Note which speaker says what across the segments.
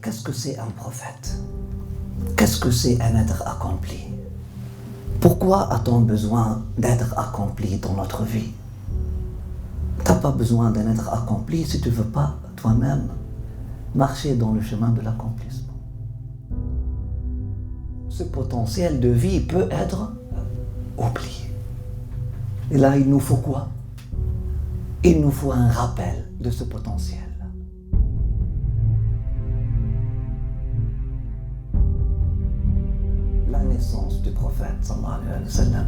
Speaker 1: Qu'est-ce que c'est un prophète? Qu'est-ce que c'est un être accompli? Pourquoi a-t-on besoin d'être accompli dans notre vie? Tu n'as pas besoin d'un être accompli si tu ne veux pas toi-même marcher dans le chemin de l'accomplissement. Ce potentiel de vie peut être oublié. Et là, il nous faut quoi? Il nous faut un rappel de ce potentiel. La naissance du prophète sallallahu alayhi wa sallam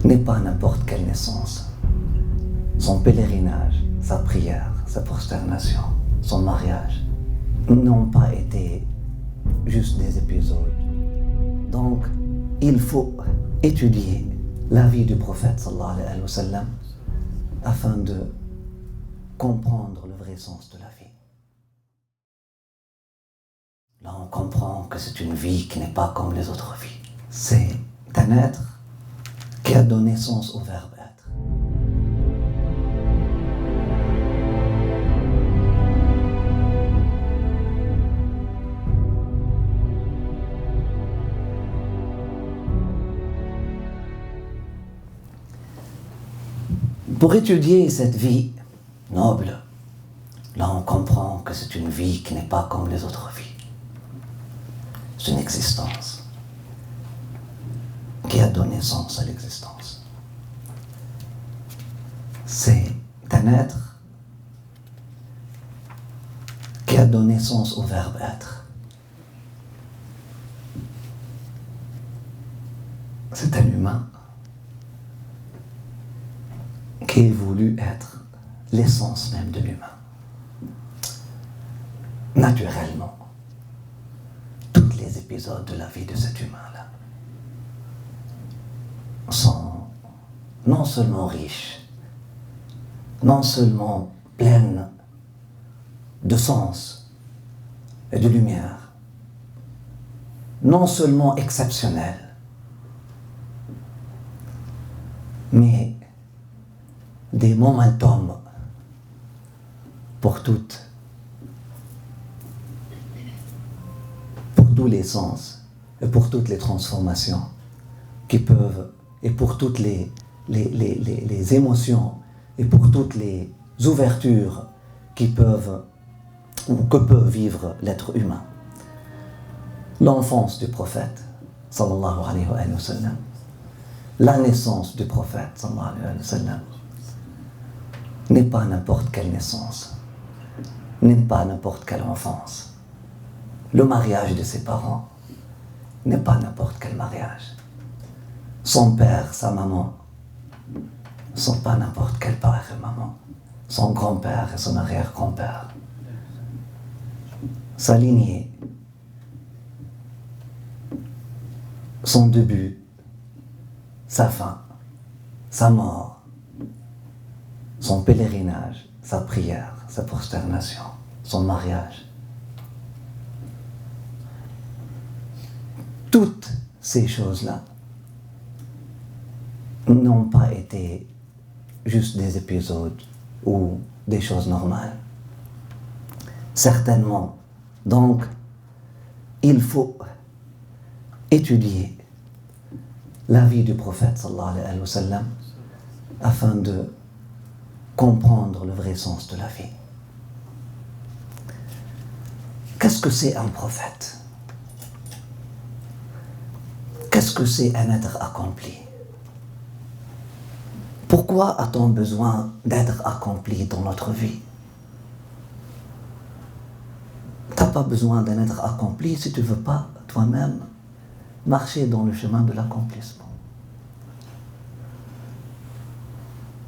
Speaker 1: n'est pas n'importe quelle naissance. Son pèlerinage, sa prière, sa prosternation, son mariage n'ont pas été juste des épisodes. Donc, il faut étudier la vie du prophète sallallahu alayhi wa sallam afin de comprendre le vrai sens de la vie. Là, on comprend que c'est une vie qui n'est pas comme les autres vies. C'est un être qui a donné sens au verbe être. Pour étudier cette vie noble, là on comprend que c'est une vie qui n'est pas comme les autres vies. C'est une existence qui a donné sens à l'existence. C'est un être qui a donné sens au verbe être. C'est un humain qui a voulu être l'essence même de l'humain. Naturellement, tous les épisodes de la vie de cet humain-là sont non seulement riches, non seulement pleines de sens et de lumière, non seulement exceptionnels, mais des momentum pour tous les sens et pour toutes les transformations qui peuvent, et pour toutes les émotions et pour toutes les ouvertures qui peuvent ou que peut vivre l'être humain. L'enfance du prophète sallallahu alayhi wa sallam, la naissance du prophète sallallahu alayhi wa sallam n'est pas n'importe quelle naissance, n'est pas n'importe quelle enfance. Le mariage de ses parents n'est pas n'importe quel mariage. Son père, sa maman ne sont pas n'importe quel père et maman. Son grand-père et son arrière-grand-père. Sa lignée, son début, sa fin, sa mort, son pèlerinage, sa prière, sa prosternation, son mariage. Toutes ces choses-là n'ont pas été juste des épisodes ou des choses normales. Certainement. Donc, il faut étudier la vie du prophète sallallahu alayhi wa sallam afin de comprendre le vrai sens de la vie. Qu'est-ce que c'est un prophète? Qu'est-ce que c'est un être accompli? Pourquoi a-t-on besoin d'être accompli dans notre vie? Tu n'as pas besoin d'un être accompli si tu ne veux pas toi-même marcher dans le chemin de l'accomplissement.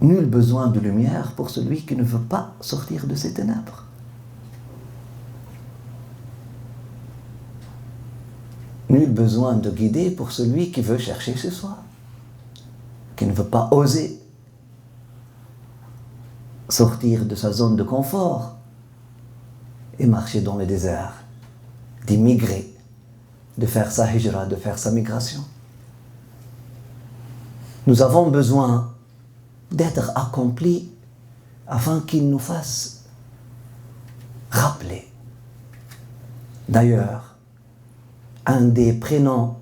Speaker 1: Nul besoin de lumière pour celui qui ne veut pas sortir de ses ténèbres. Nul besoin de guider pour celui qui veut chercher chez soi, qui ne veut pas oser sortir de sa zone de confort et marcher dans le désert, d'immigrer, de faire sa hijra, de faire sa migration. Nous avons besoin d'être accomplis afin qu'il nous fasse rappeler D'ailleurs, un des prénoms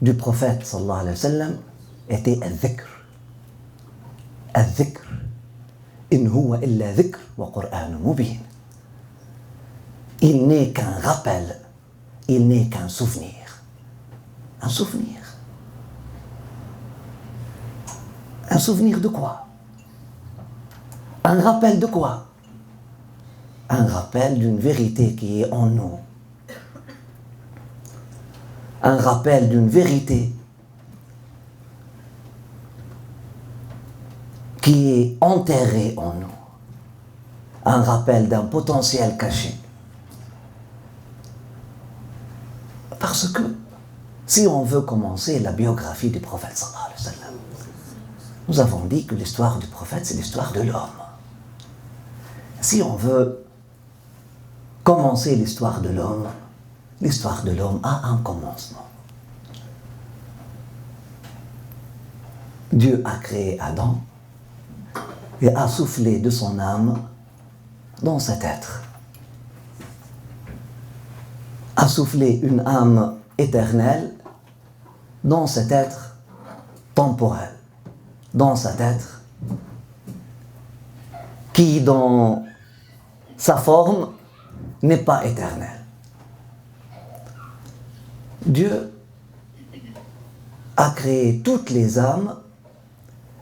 Speaker 1: du prophète sallallahu alayhi wa sallam était al-dhikr. Al-dhikr. In huwa illa dhikr wa Qur'an mubin. Il n'est qu'un rappel, il n'est qu'un souvenir. Un souvenir. Un souvenir de quoi? Un rappel de quoi? Un rappel d'une vérité qui est en nous. Un rappel d'une vérité qui est enterrée en nous. Un rappel d'un potentiel caché. Parce que si on veut commencer la biographie du prophète sallallahu alayhi wa sallam, nous avons dit que l'histoire du prophète, c'est l'histoire de l'homme. Si on veut commencer l'histoire de l'homme a un commencement. Dieu a créé Adam et a soufflé de son âme dans cet être. A soufflé une âme éternelle dans cet être temporel, dans cet être qui, dans sa forme, n'est pas éternel. Dieu a créé toutes les âmes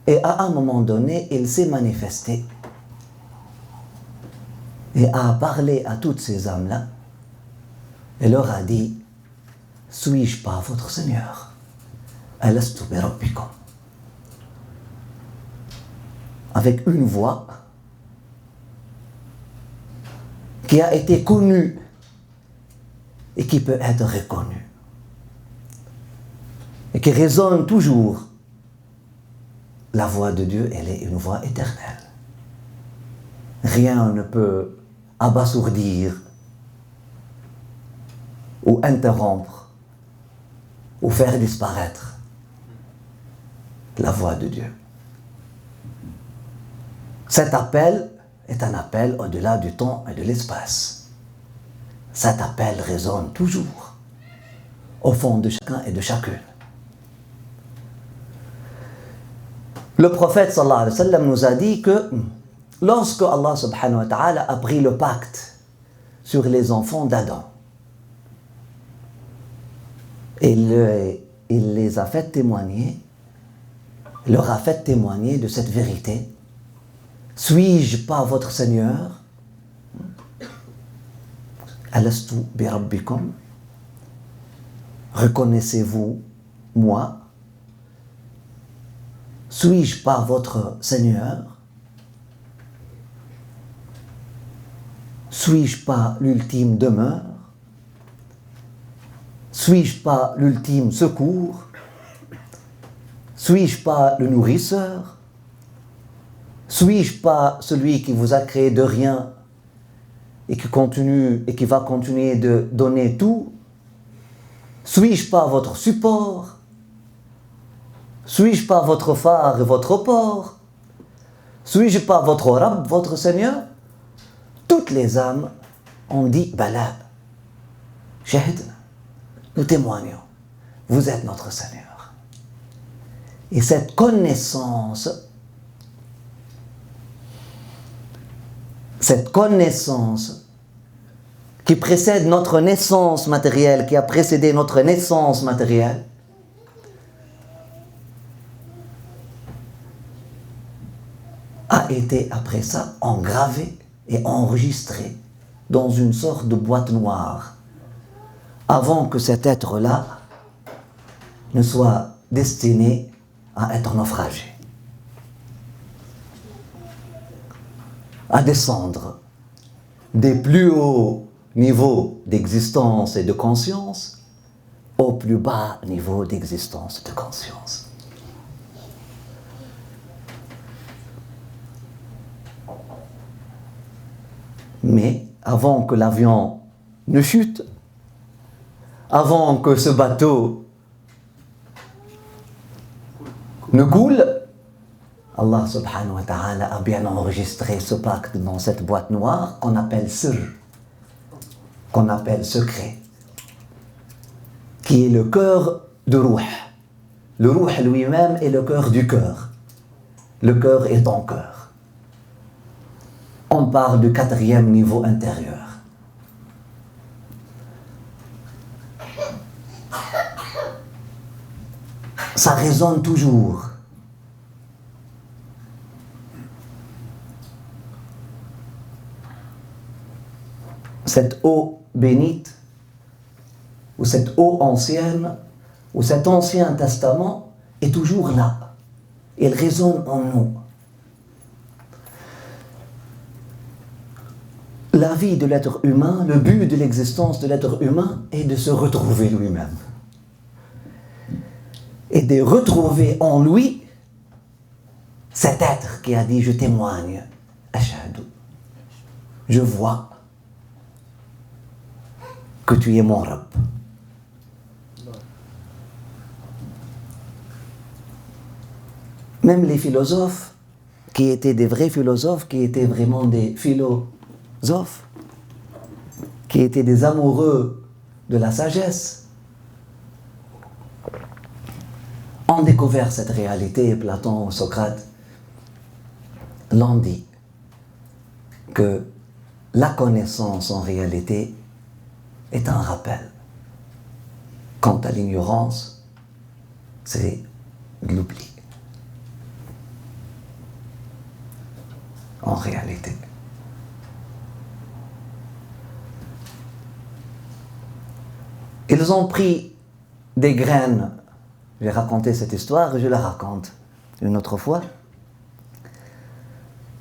Speaker 1: et à un moment donné, il s'est manifesté et a parlé à toutes ces âmes-là et leur a dit: suis-je pas votre Seigneur? Alastu bi rabbikum. Avec une voix qui a été connue et qui peut être reconnue et qui résonne toujours. La voix de Dieu, elle est une voix éternelle. Rien ne peut abasourdir ou interrompre ou faire disparaître la voix de Dieu. Cet appel est un appel au-delà du temps et de l'espace. Cet appel résonne toujours au fond de chacun et de chacune. Le prophète sallallahu alayhi wa sallam nous a dit que lorsque Allah subhanahu wa ta'ala a pris le pacte sur les enfants d'Adam, il les a fait témoigner, leur a fait témoigner de cette vérité. Suis-je pas votre Seigneur? Alastu bi rabbikum. Reconnaissez-vous moi? Suis-je pas votre Seigneur? Suis-je pas l'ultime demeure? Suis-je pas l'ultime secours? Suis-je pas le nourrisseur? Suis-je pas celui qui vous a créé de rien et qui va continuer de donner tout? Suis-je pas votre support? Suis-je pas votre phare et votre port? Suis-je pas votre Rabb, votre Seigneur? Toutes les âmes ont dit Bala, Shahidna, nous témoignons, vous êtes notre Seigneur. Et cette connaissance qui précède notre naissance matérielle, qui a précédé notre naissance matérielle, a été après ça engravé et enregistré dans une sorte de boîte noire avant que cet être-là ne soit destiné à être naufragé, à descendre des plus hauts niveaux d'existence et de conscience au plus bas niveau d'existence et de conscience. Mais avant que l'avion ne chute, avant que ce bateau ne coule, Allah subhanahu wa ta'ala a bien enregistré ce pacte dans cette boîte noire qu'on appelle Sir. qu'on appelle secret, qui est le cœur de Ruh. Le Ruh lui-même est le cœur du cœur. Le cœur est ton cœur. On parle du 4e niveau intérieur. Ça résonne toujours. Cette eau bénite, ou cette eau ancienne, ou cet ancien testament est toujours là. Il résonne en nous. La vie de l'être humain, le but de l'existence de l'être humain est de se retrouver lui-même. Et de retrouver en lui cet être qui a dit « Je témoigne, ashhadu, je vois que tu es mon Rabb ». Même les philosophes, qui étaient des vrais philosophes, qui étaient vraiment des philosophes, qui étaient des amoureux de la sagesse, ont découvert cette réalité. Platon, Socrate l'ont dit, que la connaissance en réalité est un rappel. Quant à l'ignorance, c'est de l'oubli. En réalité. Ils ont pris des graines. J'ai raconté cette histoire et je la raconte une autre fois.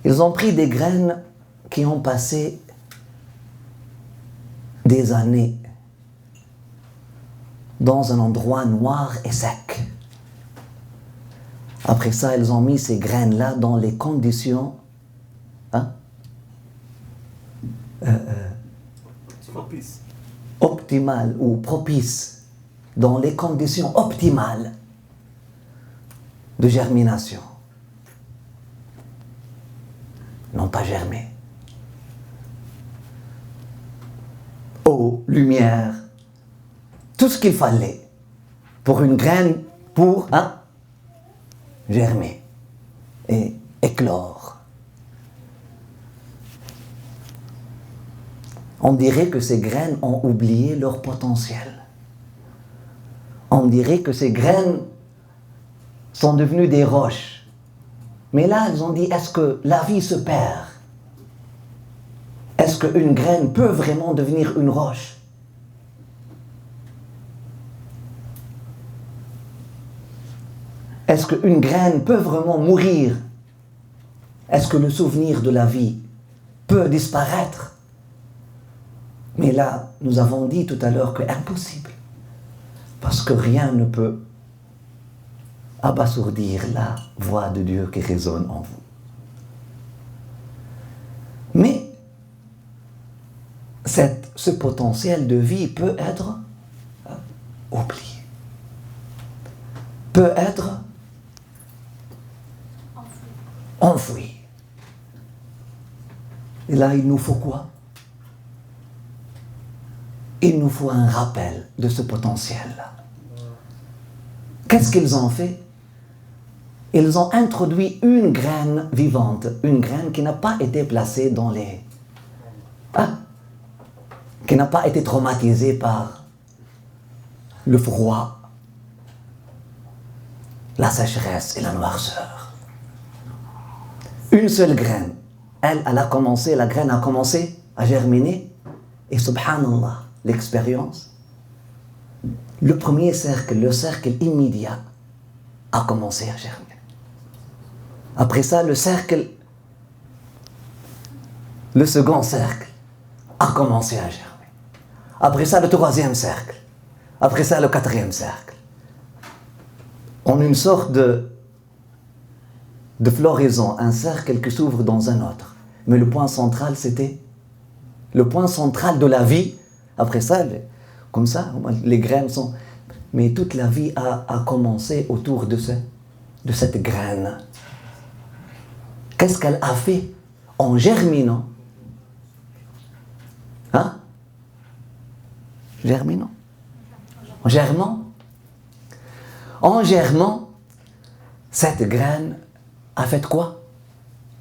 Speaker 1: Ils ont pris des graines qui ont passé des années dans un endroit noir et sec. Après ça, ils ont mis ces graines-là dans les conditions optimales ou propices, dans les conditions optimales de germination. N'ont pas germé. Eau, lumière, tout ce qu'il fallait pour une graine pour germer et éclore. On dirait que ces graines ont oublié leur potentiel. On dirait que ces graines sont devenues des roches. Mais là, ils ont dit, est-ce que la vie se perd? Est-ce qu'une graine peut vraiment devenir une roche? Est-ce qu'une graine peut vraiment mourir? Est-ce que le souvenir de la vie peut disparaître? Mais là, nous avons dit tout à l'heure que c'est impossible. Parce que rien ne peut abasourdir la voix de Dieu qui résonne en vous. Mais ce potentiel de vie peut être oublié. Peut être enfoui. Et là, il nous faut quoi? Il nous faut un rappel de ce potentiel-là. Qu'est-ce qu'ils ont fait? Ils ont introduit une graine vivante, une graine qui n'a pas été placée dans les... qui n'a pas été traumatisée par le froid, la sécheresse et la noirceur. Une seule graine. La graine a commencé à germiner et subhanallah, l'expérience, le premier cercle, le cercle immédiat, a commencé à germer. Après ça, le second cercle a commencé à germer. Après ça, le troisième cercle. Après ça, le quatrième cercle. En une sorte de floraison, un cercle qui s'ouvre dans un autre. Mais le point central, c'était le point central de la vie. Après ça, comme ça, les graines sont... Mais toute la vie a commencé autour de cette graine. Qu'est-ce qu'elle a fait en germinant? Germinant. En germant. En germant, cette graine a fait quoi?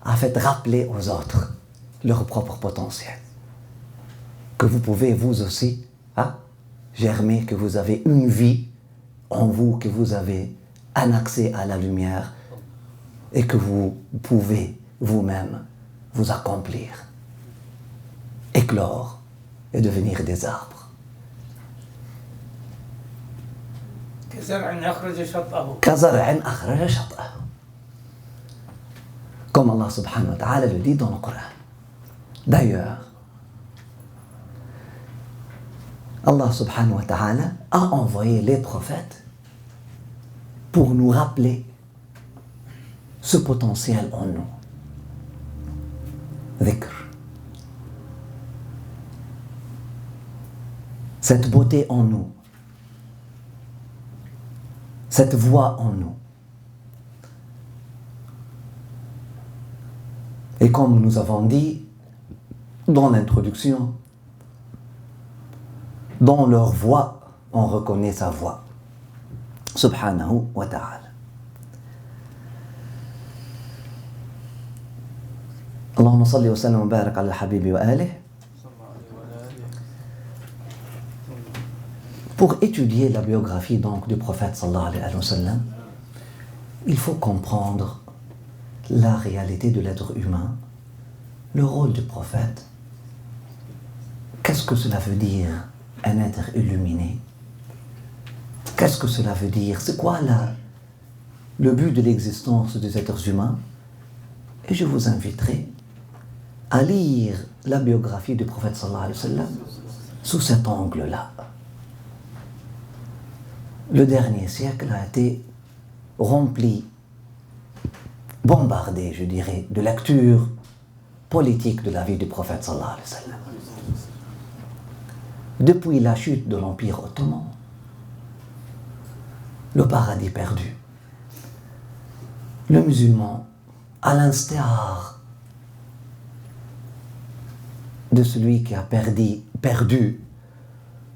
Speaker 1: A fait rappeler aux autres leur propre potentiel. Que vous pouvez vous aussi germer, que vous avez une vie en vous, que vous avez un accès à la lumière et que vous pouvez vous-même vous accomplir, éclore et devenir des arbres. كزرع أخرج شطأه. Comme Allah subhanahu wa ta'ala le dit dans le Coran. D'ailleurs, Allah subhanahu wa ta'ala a envoyé les prophètes pour nous rappeler ce potentiel en nous. Dhikr. Cette beauté en nous. Cette voix en nous. Et comme nous avons dit dans l'introduction, dans leur voix, on reconnaît sa voix. Subhanahu wa ta'ala. Allahumma salli wa sallam wa barak ala al-habibi wa alihi. Pour étudier la biographie donc du prophète sallallahu alayhi wa sallam, il faut comprendre la réalité de l'être humain, le rôle du prophète. Qu'est-ce que cela veut dire un être illuminé? Qu'est-ce que cela veut dire? C'est quoi le but de l'existence des êtres humains? Et je vous inviterai à lire la biographie du prophète sallallahu alayhi wa sallam sous cet angle-là. Le dernier siècle a été rempli, bombardé, je dirais, de lectures politiques de la vie du prophète sallallahu alayhi wa sallam. Depuis la chute de l'Empire ottoman, le paradis perdu, le musulman, à l'instar de celui qui a perdu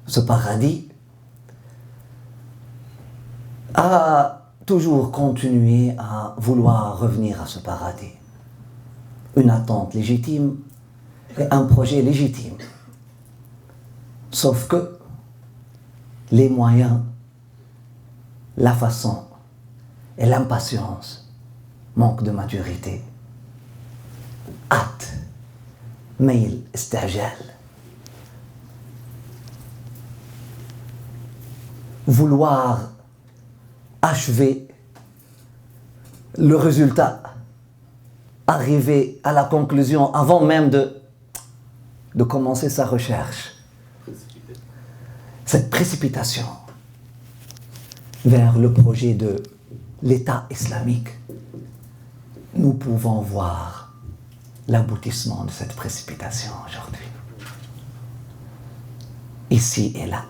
Speaker 1: ce paradis, a toujours continué à vouloir revenir à ce paradis. Une attente légitime et un projet légitime. Sauf que les moyens, la façon et l'impatience manquent de maturité. Hâte, mail, istajal. Vouloir achever le résultat, arriver à la conclusion avant même de commencer sa recherche. Cette précipitation vers le projet de l'État islamique, nous pouvons voir l'aboutissement de cette précipitation aujourd'hui. Ici et là.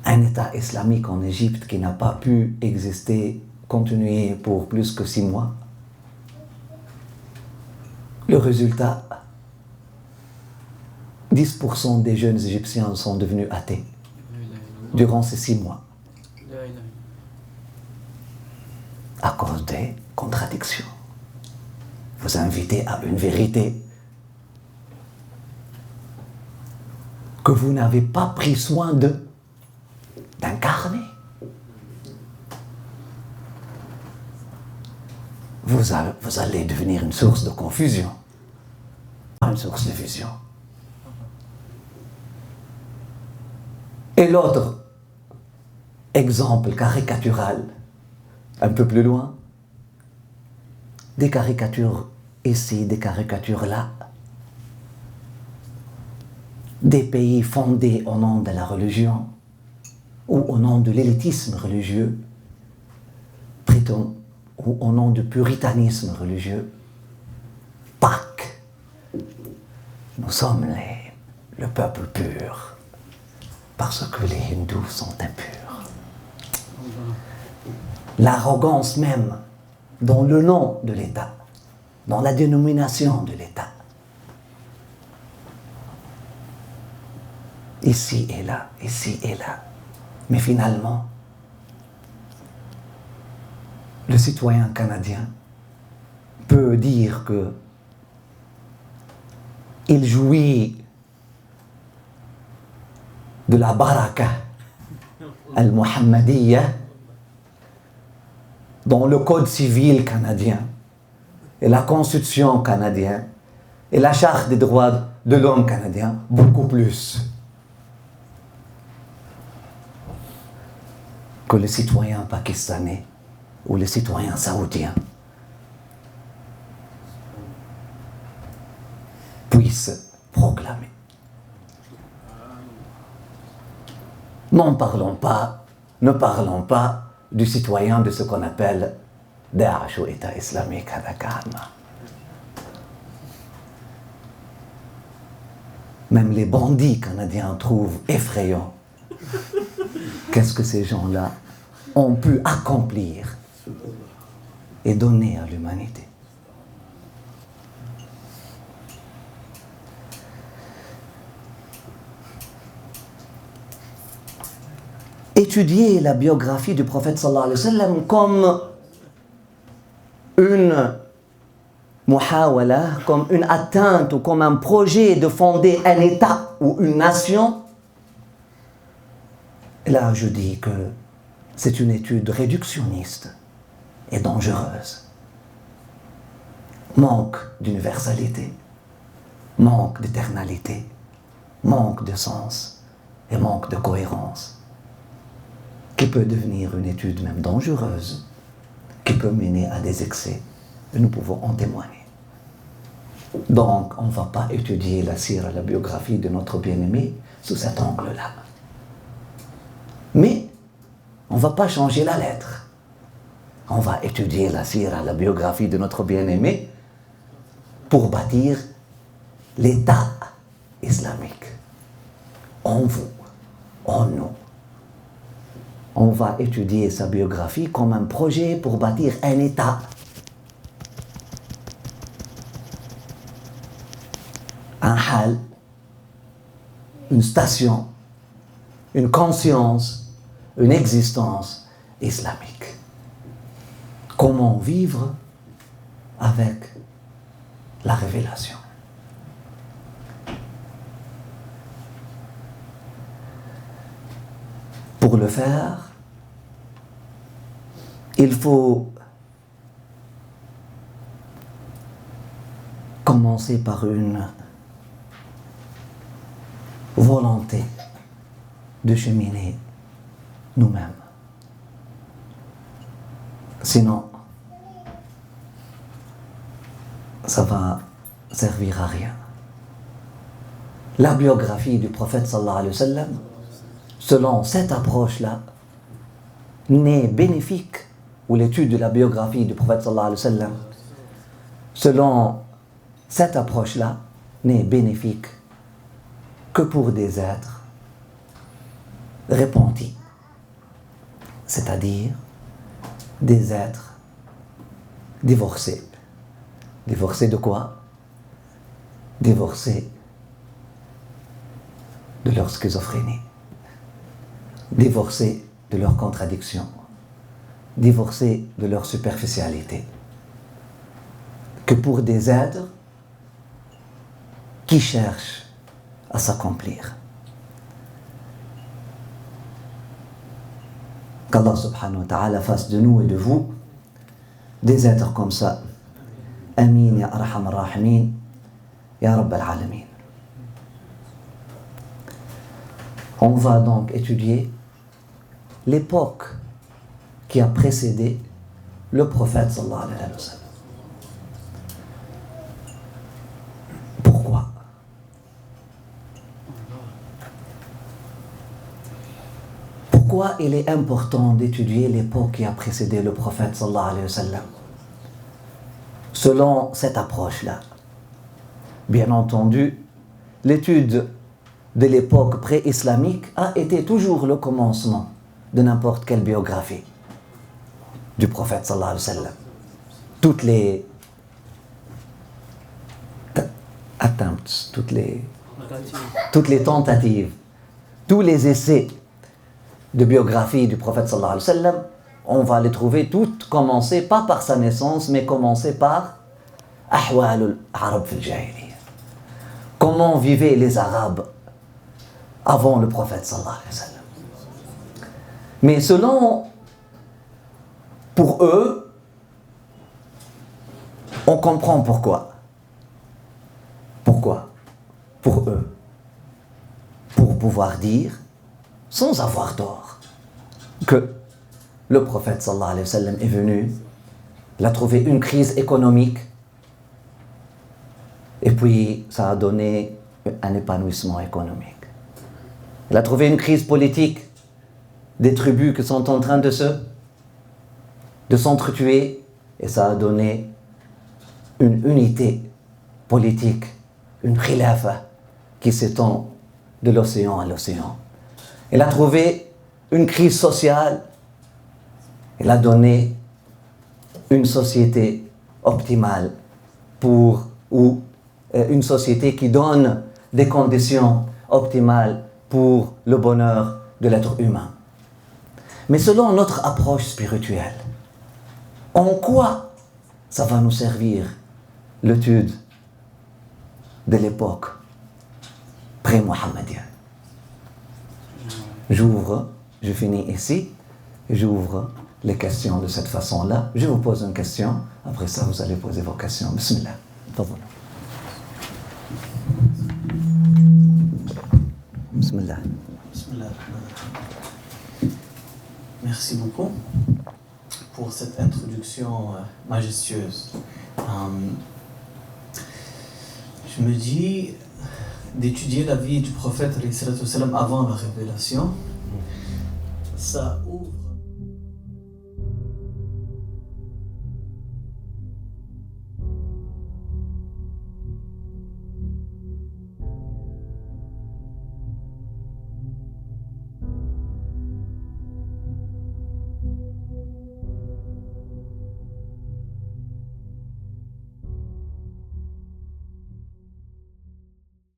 Speaker 1: Un État islamique en Égypte qui n'a pas pu exister, continuer pour plus que 6 mois. Le résultat, 10% des jeunes Égyptiens sont devenus athées durant ces 6 mois. À cause des contradictions. Vous invitez à une vérité que vous n'avez pas pris soin d'incarner. Vous allez devenir une source de confusion, pas une source de fusion. Et l'autre exemple caricatural, un peu plus loin, des caricatures ici, des caricatures là, des pays fondés au nom de la religion ou au nom de l'élitisme religieux, ou au nom du puritanisme religieux. Pâques, nous sommes le peuple pur, parce que les hindous sont impurs. L'arrogance même dans le nom de l'État, dans la dénomination de l'État. ici et là, ici et là. Mais finalement, le citoyen canadien peut dire que il jouit de la baraka al-Muhammadiyya dans le code civil canadien et la constitution canadienne et la charte des droits de l'homme canadien beaucoup plus que les citoyens pakistanais ou les citoyens saoudiens puissent proclamer. Ne parlons pas du citoyen de ce qu'on appelle Daesh ou État islamique à Dakar. Même les bandits canadiens trouvent effrayant qu'est-ce que ces gens-là ont pu accomplir et donner à l'humanité. Étudier la biographie du prophète sallallahu alayhi wa sallam comme une muhawala, comme une atteinte ou comme un projet de fonder un État ou une nation. Et là, je dis que c'est une étude réductionniste et dangereuse. Manque d'universalité, manque d'éternalité, manque de sens et manque de cohérence, qui peut devenir une étude même dangereuse, qui peut mener à des excès, et nous pouvons en témoigner. Donc, on ne va pas étudier la sira, la biographie de notre bien-aimé sous cet angle-là. Mais, on ne va pas changer la lettre. On va étudier la sira, la biographie de notre bien-aimé pour bâtir l'État islamique. En vous, en nous. On va étudier sa biographie comme un projet pour bâtir un État. Un hal, une station, une conscience, une existence islamique. Comment vivre avec la révélation. Pour le faire, il faut commencer par une volonté de cheminer nous-mêmes. Sinon, ça va servir à rien. La biographie du prophète sallallahu alayhi wa sallam, selon cette approche-là, n'est bénéfique, ou l'étude de la biographie du prophète sallallahu alayhi wa sallam, selon cette approche-là, n'est bénéfique que pour des êtres repentis, c'est-à-dire des êtres divorcés. Divorcés de quoi? Divorcés de leur schizophrénie, divorcés de leurs contradictions, divorcés de leur superficialité, que pour des êtres qui cherchent à s'accomplir. Qu'Allah subhanahu wa ta'ala fasse de nous et de vous des êtres comme ça. Amin ya arham ar-rahimin, ya rabb al-alamin. On va donc étudier l'époque qui a précédé le prophète sallallahu alayhi wa sallam. Pourquoi? Pourquoi il est important d'étudier l'époque qui a précédé le prophète sallallahu alayhi wa sallam? Selon cette approche-là, bien entendu, l'étude de l'époque pré-islamique a été toujours le commencement de n'importe quelle biographie du prophète sallallahu alayhi wa sallam. Toutes les attempts, toutes les tentatives tous les essais de biographie du prophète sallallahu alayhi wa sallam, on va les trouver toutes commencer, pas par sa naissance, mais commencer par Ahwal al-Arab fil Jahiliya. Comment vivaient les Arabes avant le prophète sallallahu alayhi wa sallam. Mais pour eux, on comprend pourquoi. Pourquoi? Pour eux. Pour pouvoir dire, sans avoir tort, que le prophète sallallahu alayhi wa sallam est venu, il a trouvé une crise économique, et puis ça a donné un épanouissement économique. Il a trouvé une crise politique, des tribus qui sont en train de s'entretuer, et ça a donné une unité politique, une khilafa qui s'étend de l'océan à l'océan. Il a trouvé une crise sociale, il a donné une société optimale ou une société qui donne des conditions optimales pour le bonheur de l'être humain. Mais selon notre approche spirituelle, en quoi ça va nous servir l'étude de l'époque pré-mohammedienne? Je finis ici, j'ouvre les questions de cette façon-là. Je vous pose une question, après ça vous allez poser vos questions. Bismillah. Bismillah.
Speaker 2: Bismillah. Merci beaucoup pour cette introduction majestueuse. Je me dis d'étudier la vie du prophète avant la révélation, ça ouvre